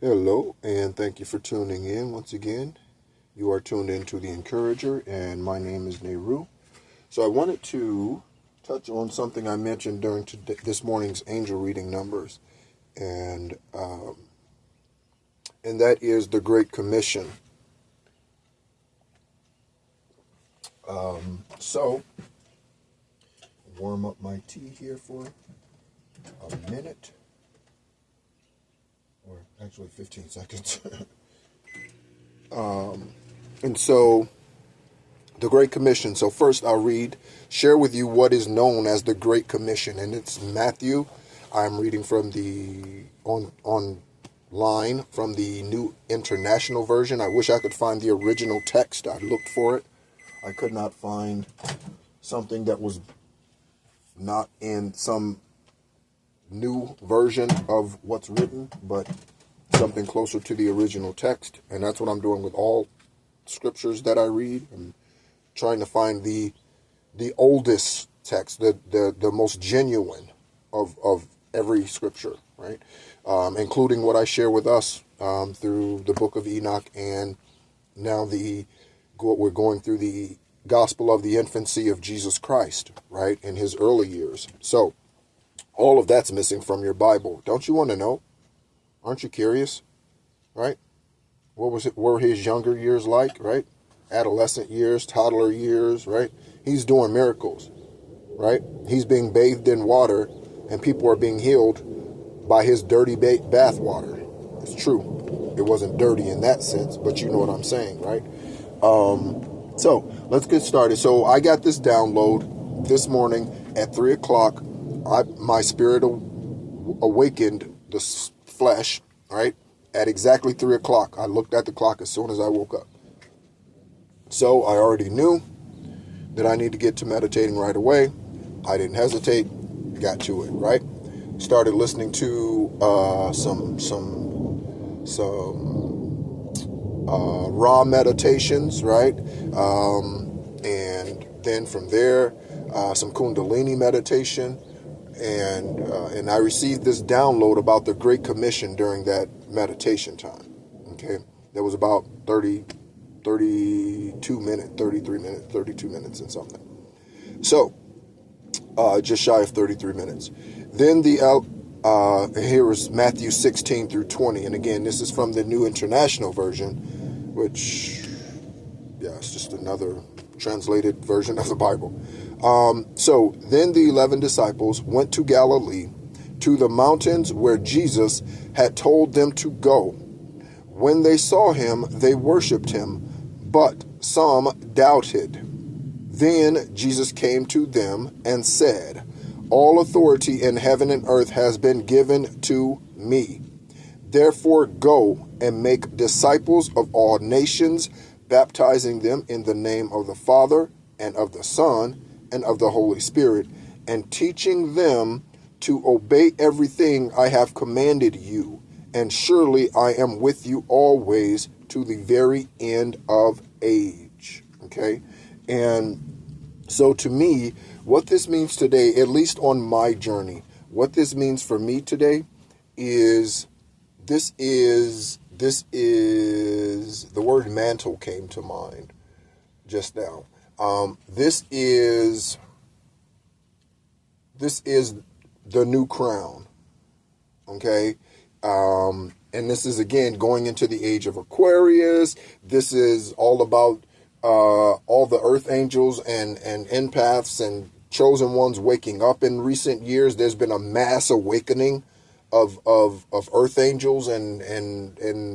Hello, and thank you for tuning in once again. You are tuned into The Encourager, and my name is Nehru. So I wanted to touch on something I mentioned during this morning's angel reading numbers, and that is the Great Commission. So warm up my tea here for a minute, or actually 15 seconds. And so the Great Commission. So first I'll share with you what is known as the Great Commission. And it's Matthew. I'm reading from the online from the New International Version. I wish I could find the original text. I looked for it. I could not find something that was not in some new version of what's written, but something closer to the original text. And that's what I'm doing with all scriptures that I read. I'm trying to find the oldest text, the most genuine of every scripture, right? Including what I share with us through the book of Enoch, and now we're going through the gospel of the infancy of Jesus Christ, right, in his early years. So all of that's missing from your Bible. Don't you want to know? Aren't you curious, right? What were his younger years like, right? Adolescent years, toddler years, right? He's doing miracles, right? He's being bathed in water, and people are being healed by his dirty bath water. It's true. It wasn't dirty in that sense, but you know what I'm saying, right? So let's get started. So I got this download this morning at 3 o'clock. My spirit awakened the flesh, right? At exactly 3 o'clock. I looked at the clock as soon as I woke up. So I already knew that I need to get to meditating right away. I didn't hesitate, got to it, right? Started listening to some raw meditations, right? And then from there, some Kundalini meditation. And I received this download about the Great Commission during that meditation time. Okay, that was about 32 minutes and something. So, just shy of 33 minutes. Then here is Matthew 16 through 20. And again, this is from the New International Version, which, yeah, it's just another translated version of the Bible. So then the 11 disciples went to Galilee, to the mountains where Jesus had told them to go. When they saw him, they worshipped him, but some doubted. Then Jesus came to them and said, "All authority in heaven and earth has been given to me. Therefore go and make disciples of all nations, baptizing them in the name of the Father and of the Son and of the Holy Spirit, and teaching them to obey everything I have commanded you. And surely I am with you always to the very end of age." Okay? And so to me, what this means today, at least on my journey, what this means for me today is the word mantle came to mind just now. This is the new crown. Okay? And this is, again, going into the age of Aquarius. This is all about all the earth angels and empaths and chosen ones waking up in recent years. There's been a mass awakening of earth angels and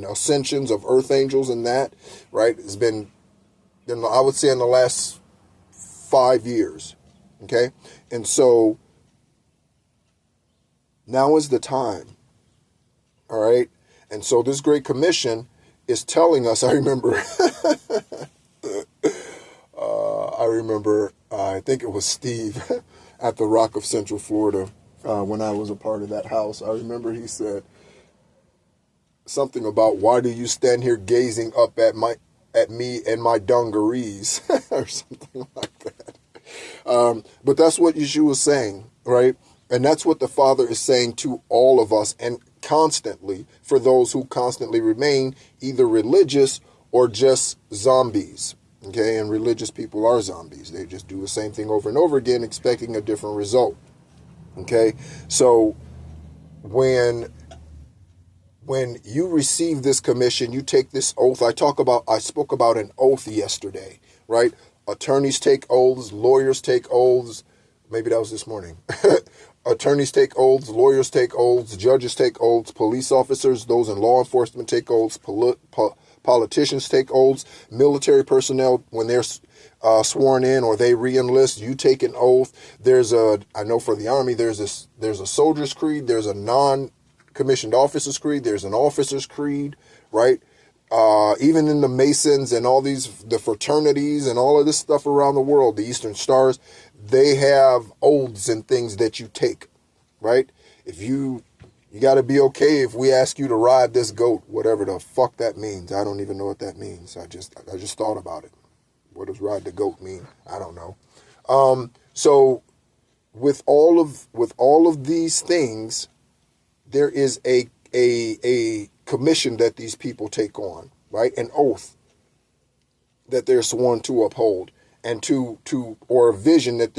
ascensions of earth angels, and that, right? It's been, I would say, in the last 5 years. Okay? And so now is the time. All right? And so this Great Commission is telling us, I remember, I think it was Steve at the Rock of Central Florida, when I was a part of that house. I remember he said something about, "Why do you stand here gazing up at me and my dungarees?" or something like that. But that's what Yeshua was saying, right? And that's what the Father is saying to all of us, and constantly for those who constantly remain either religious or just zombies. Okay, and religious people are zombies. They just do the same thing over and over again, expecting a different result. Okay, so when you receive this commission, you take this oath. I spoke about an oath yesterday, right? Attorneys take oaths, lawyers take oaths. Maybe that was this morning. Attorneys take oaths, lawyers take oaths, judges take oaths, police officers, those in law enforcement take oaths, politicians take oaths, military personnel, when they're sworn in or they re-enlist, you take an oath. I know for the Army, there's a soldier's creed, there's a non-commissioned officer's creed, there's an officer's creed, right? Even in the Masons and all the fraternities and all of this stuff around the world, the Eastern Stars, they have oaths and things that you take, right? If you got to be okay if we ask you to ride this goat, whatever the fuck that means. I don't even know what that means. I just thought about it. What does ride the goat mean? I don't know. So with all of these things, there is a commission that these people take on, right? An oath that they're sworn to uphold, and or a vision that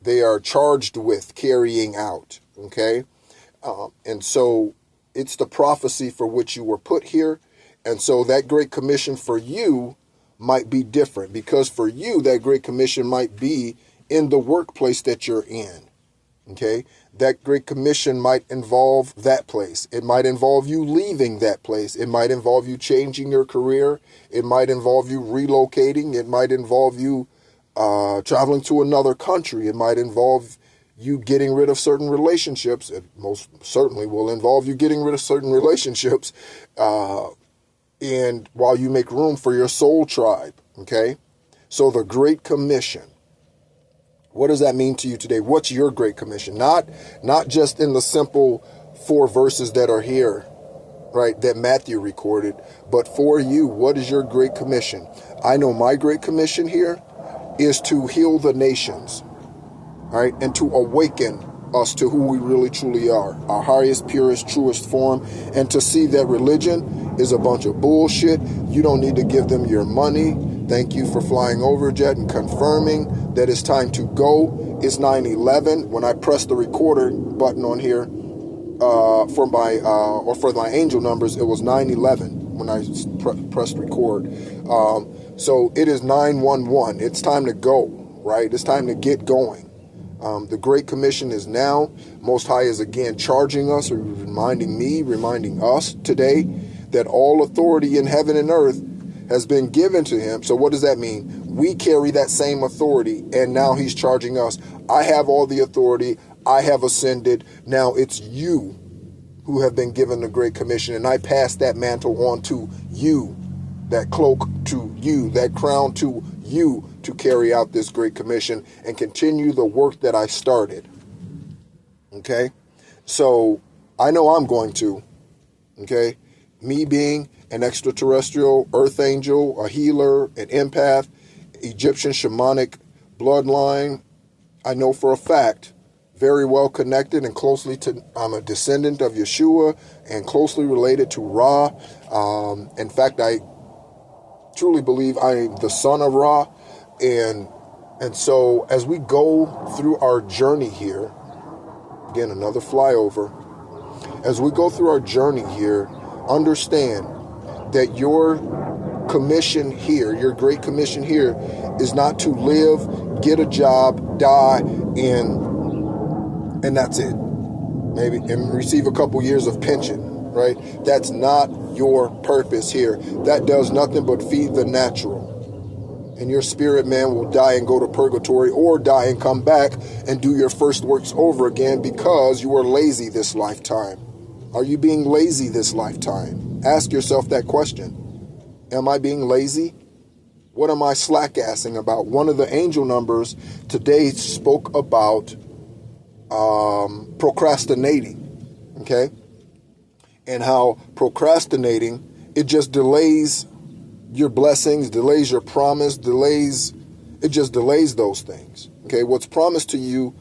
they are charged with carrying out. Okay, and so it's the prophecy for which you were put here, and so that Great Commission for you might be different, because for you that Great Commission might be in the workplace that you're in. Okay, that Great Commission might involve that place. It might involve you leaving that place. It might involve you changing your career. It might involve you relocating. It might involve you traveling to another country. It might involve you getting rid of certain relationships. It most certainly will involve you getting rid of certain relationships, and while you make room for your soul tribe. Okay, so the Great Commission. What does that mean to you today? What's your Great Commission? Not just in the simple 4 verses that are here, right, that Matthew recorded, but for you, what is your Great Commission? I know my Great Commission here is to heal the nations, right, and to awaken us to who we really truly are, our highest, purest, truest form, and to see that religion is a bunch of bullshit. You don't need to give them your money. Thank you for flying over, Jet, and confirming that it's time to go. It's 9/11. When I press the recorder button on here for my angel numbers, it was 9/11 when I pressed record. So it is 9/11. It's time to go, right? It's time to get going. The Great Commission is now. Most High is again charging us, or reminding us today that all authority in heaven and earth has been given to him. So what does that mean? We carry that same authority, and now he's charging us. I have all the authority. I have ascended. Now it's you who have been given the Great Commission, and I pass that mantle on to you, that cloak to you, that crown to you, to carry out this Great Commission and continue the work that I started. Okay? So I know I'm going to. Okay? Me being an extraterrestrial, earth angel, a healer, an empath, Egyptian shamanic bloodline, I know for a fact, very well connected and I'm a descendant of Yeshua and closely related to Ra. In fact, I truly believe I am the son of Ra. And so as we go through our journey here, again, another flyover, as we go through our journey here, understand that your commission here, your Great Commission here, is not to live, get a job, die, and that's it. Maybe and receive a couple years of pension, right? That's not your purpose here. That does nothing but feed the natural. And your spirit man will die and go to purgatory, or die and come back and do your first works over again because you are lazy this lifetime. Are you being lazy this lifetime? Ask yourself that question. Am I being lazy? What am I slack-assing about? One of the angel numbers today spoke about procrastinating, okay? And how procrastinating, it just delays your blessings, delays your promise, it just delays those things, okay? What's promised to you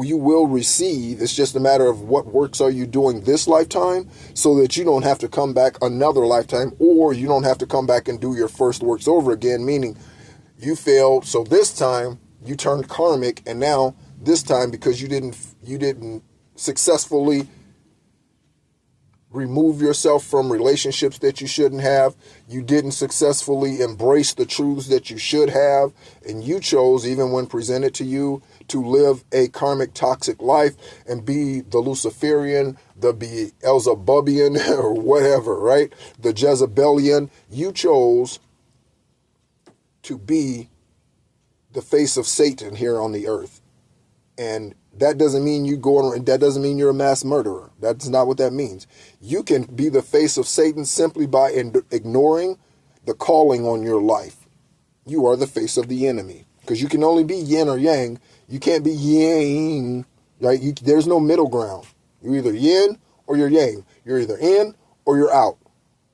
you will receive. It's just a matter of what works are you doing this lifetime so that you don't have to come back another lifetime, or you don't have to come back and do your first works over again, meaning you failed. So this time you turned karmic, and now this time, because you didn't successfully remove yourself from relationships that you shouldn't have, you didn't successfully embrace the truths that you should have, and you chose, even when presented to you, to live a karmic toxic life and be the Luciferian, the Beelzebubian, or whatever, right? The Jezebelian. You chose to be the face of Satan here on the earth. And that doesn't mean that doesn't mean you're a mass murderer. That's not what that means. You can be the face of Satan simply by ignoring the calling on your life. You are the face of the enemy, because you can only be yin or yang. You can't be yang, right? There's no middle ground. You're either yin or you're yang. You're either in or you're out.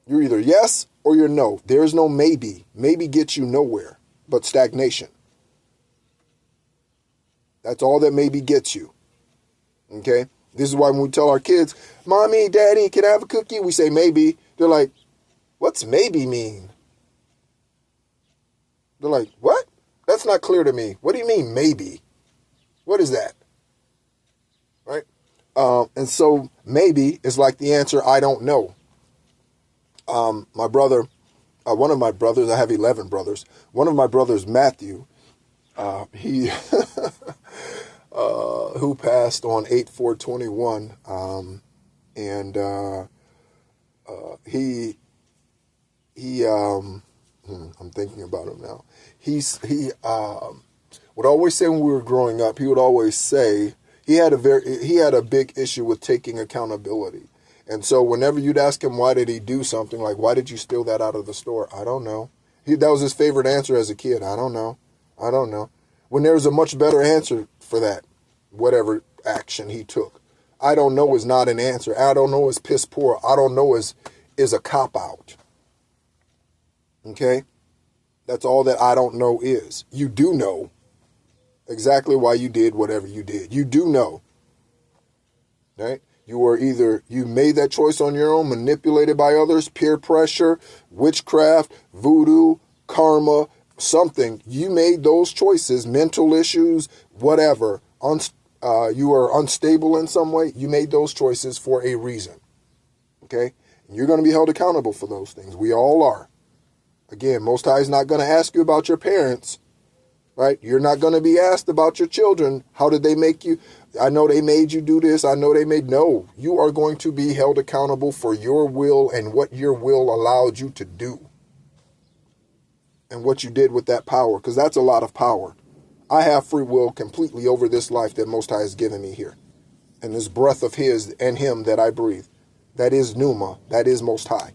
You're either yes or you're no. There's no maybe. Maybe gets you nowhere but stagnation. That's all that maybe gets you. Okay? This is why when we tell our kids, Mommy, Daddy, can I have a cookie? We say maybe. They're like, what's maybe mean? They're like, what? That's not clear to me. What do you mean maybe? What is that? Right? And so maybe is like the answer, I don't know. My brother, one of my brothers, I have 11 brothers. One of my brothers, Matthew, he who passed on 8/4/21, and I'm thinking about him now. He would always say when we were growing up, he would always say he had a big issue with taking accountability. And so whenever you'd ask him why did he do something, like why did you steal that out of the store? I don't know. That was his favorite answer as a kid. I don't know. When there's a much better answer for that, whatever action he took. I don't know is not an answer. I don't know is piss poor. I don't know is a cop-out. Okay? That's all that I don't know is. You do know exactly why you did whatever you did. You do know. Right? You made that choice on your own, manipulated by others, peer pressure, witchcraft, voodoo, karma, something. You made those choices, mental issues, whatever. You are unstable in some way. You made those choices for a reason. Okay? And you're going to be held accountable for those things. We all are. Again, Most High is not going to ask you about your parents. Right? You're not going to be asked about your children. How did they make you? I know they made you do this. I know they made. No, you are going to be held accountable for your will and what your will allowed you to do. And what you did with that power. Because that's a lot of power. I have free will completely over this life that Most High has given me here. And this breath of His and Him that I breathe. That is Pneuma. That is Most High.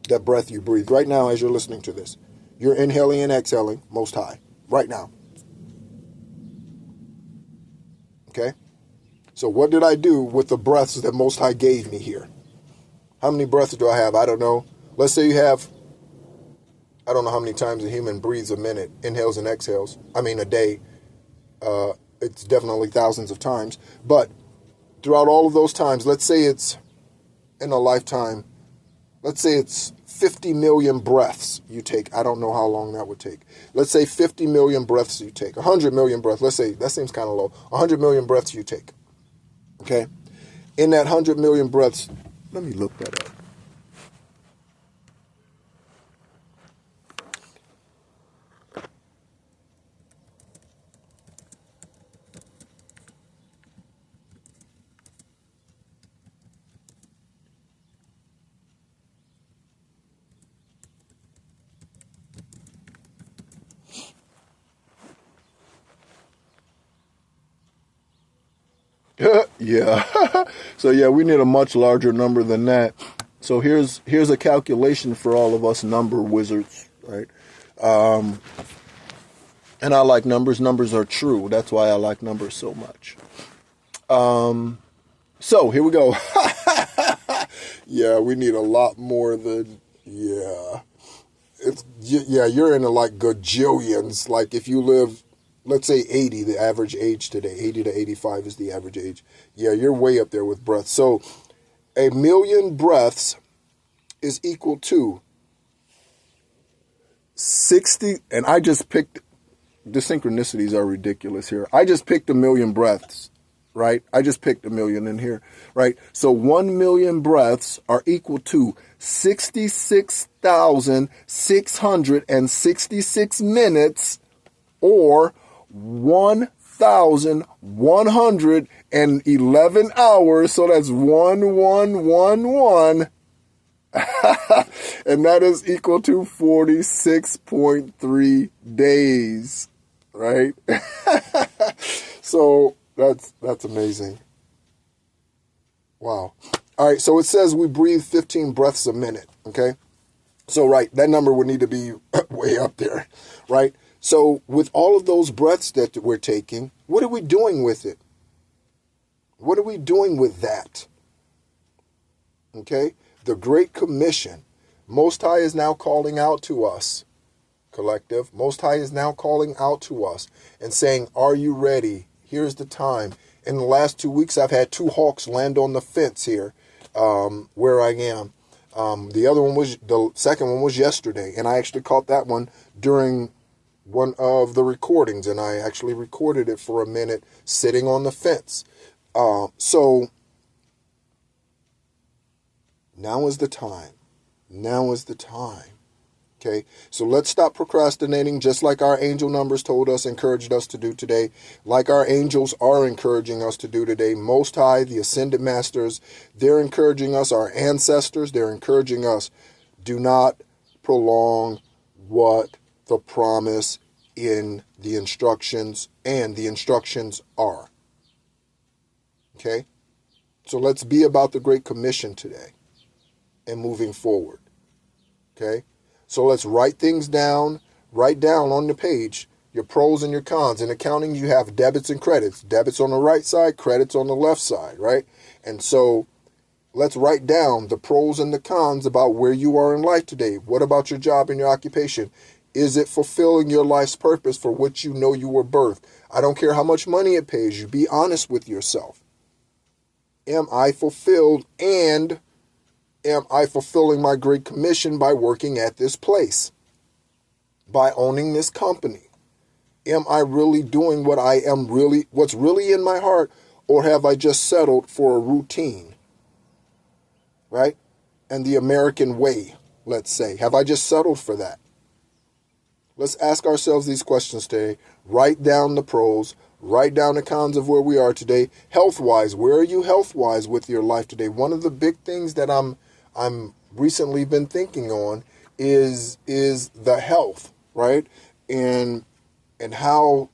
That breath you breathe right now as you're listening to this. You're inhaling and exhaling Most High. Right now. Okay? So what did I do with the breaths that Most High gave me here? How many breaths do I have? I don't know. Let's say you have, I don't know how many times a human breathes a minute, inhales and exhales. I mean a day. It's definitely thousands of times. But throughout all of those times, let's say it's in a lifetime, let's say it's 50 million breaths you take. I don't know how long that would take. Let's say 50 million breaths you take. 100 million breaths. Let's say, that seems kind of low. 100 million breaths you take. Okay? In that 100 million breaths, let me look that up. Yeah. So yeah, we need a much larger number than that. So here's a calculation for all of us number wizards, right? And I like numbers. Numbers are true. That's why I like numbers so much. So here we go. Yeah, we need a lot more than, yeah. You're into like gajillions. Like if you live let's say 80, the average age today. 80 to 85 is the average age. Yeah, you're way up there with breaths. So 1,000,000 breaths is equal to 60, and I just picked, the synchronicities are ridiculous here. I just picked 1,000,000 breaths, right? I just picked 1,000,000 in here, right? So 1,000,000 breaths are equal to 66,666 minutes, or 1,111 hours. So that's 1111. And that is equal to 46.3 days, right? So that's amazing. Wow. All right, so it says we breathe 15 breaths a minute, okay? So, right, that number would need to be way up there, right? So with all of those breaths that we're taking, what are we doing with it? What are we doing with that? Okay? The Great Commission. Most High is now calling out to us, collective. Most High is now calling out to us and saying, are you ready? Here's the time. In the last 2 weeks, I've had 2 hawks land on the fence here where I am. The second one was yesterday, and I actually caught that one during one of the recordings, and I actually recorded it for a minute sitting on the fence. So now is the time. Now is the time. Okay, so let's stop procrastinating, just like our angel numbers told us, encouraged us to do today, like our angels are encouraging us to do today. Most High, the Ascended Masters, they're encouraging us, our ancestors, they're encouraging us, do not prolong what the promise in the instructions and the instructions are. Okay, so let's be about the Great Commission today and moving forward. Okay. So let's write things down. Write down on the page your pros and your cons. In accounting, you have debits and credits. Debits on the right side, credits on the left side, right? And so let's write down the pros and the cons about where you are in life today. What about your job and your occupation? Is it fulfilling your life's purpose for which you know you were birthed? I don't care how much money it pays you. Be honest with yourself. Am I fulfilled, and am I fulfilling my Great Commission by working at this place? By owning this company? Am I really doing what's really in my heart, or have I just settled for a routine? Right? And the American way, let's say. Have I just settled for that? Let's ask ourselves these questions today. Write down the pros. Write down the cons of where we are today. Health-wise, where are you health-wise with your life today? One of the big things that I'm recently been thinking on is the health, right? And how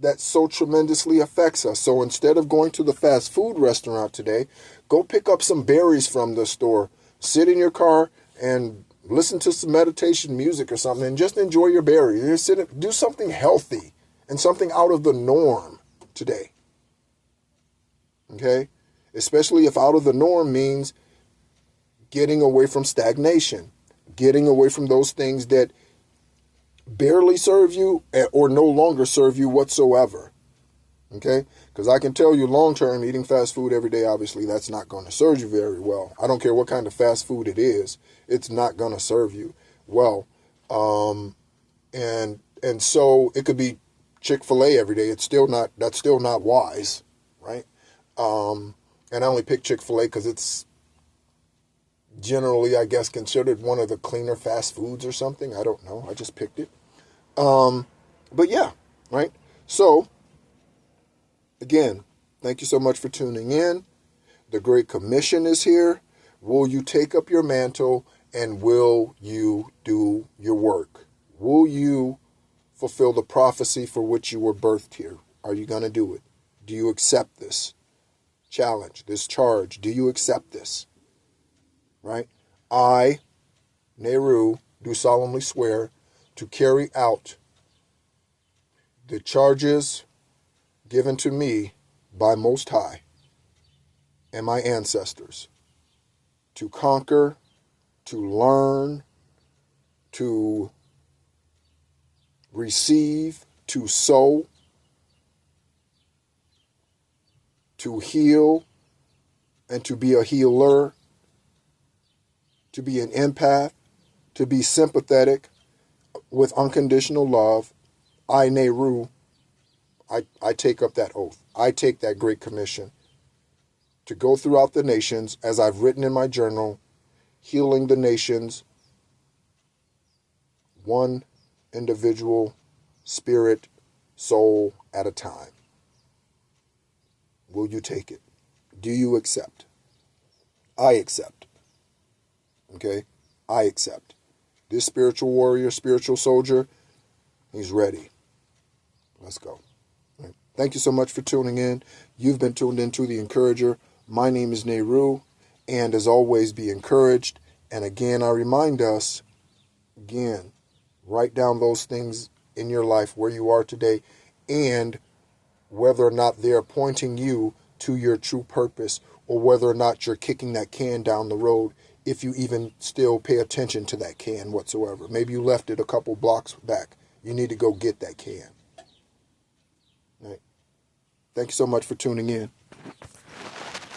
that so tremendously affects us. So instead of going to the fast food restaurant today, go pick up some berries from the store. Sit in your car and listen to some meditation music or something and just enjoy your berries. Do something healthy and something out of the norm today. Okay? Especially if out of the norm means getting away from stagnation, getting away from those things that barely serve you or no longer serve you whatsoever. Okay? Because I can tell you long term, eating fast food every day, obviously, that's not going to serve you very well. I don't care what kind of fast food it is. It's not going to serve you well. And so it could be Chick-fil-A every day. That's still not wise, right? And I only pick Chick-fil-A because it's generally, I guess, considered one of the cleaner fast foods or something. I don't know. I just picked it. But yeah, right? So, again, thank you so much for tuning in. The Great Commission is here. Will you take up your mantle, and will you do your work? Will you fulfill the prophecy for which you were birthed here? Are you going to do it? Do you accept this challenge, this charge? Do you accept this? Right? I, Nehru, do solemnly swear to carry out the charges given to me by Most High and my ancestors, to conquer, to learn, to receive, to sow, to heal, and to be a healer, to be an empath, to be sympathetic with unconditional love. I, Nehru, I take up that oath. I take that great commission to go throughout the nations, as I've written in my journal, healing the nations, one individual spirit, soul at a time. Will you take it? Do you accept? I accept. Okay? I accept. This spiritual warrior, spiritual soldier, he's ready. Let's go. Right. Thank you so much for tuning in. You've been tuned into The Encourager. My name is Nehru, and as always, be encouraged. And again, I remind us, again, write down those things in your life where you are today and whether or not they're pointing you to your true purpose, or whether or not you're kicking that can down the road, if you even still pay attention to that can whatsoever. Maybe you left it a couple blocks back. You need to go get that can. Right. Thank you so much for tuning in.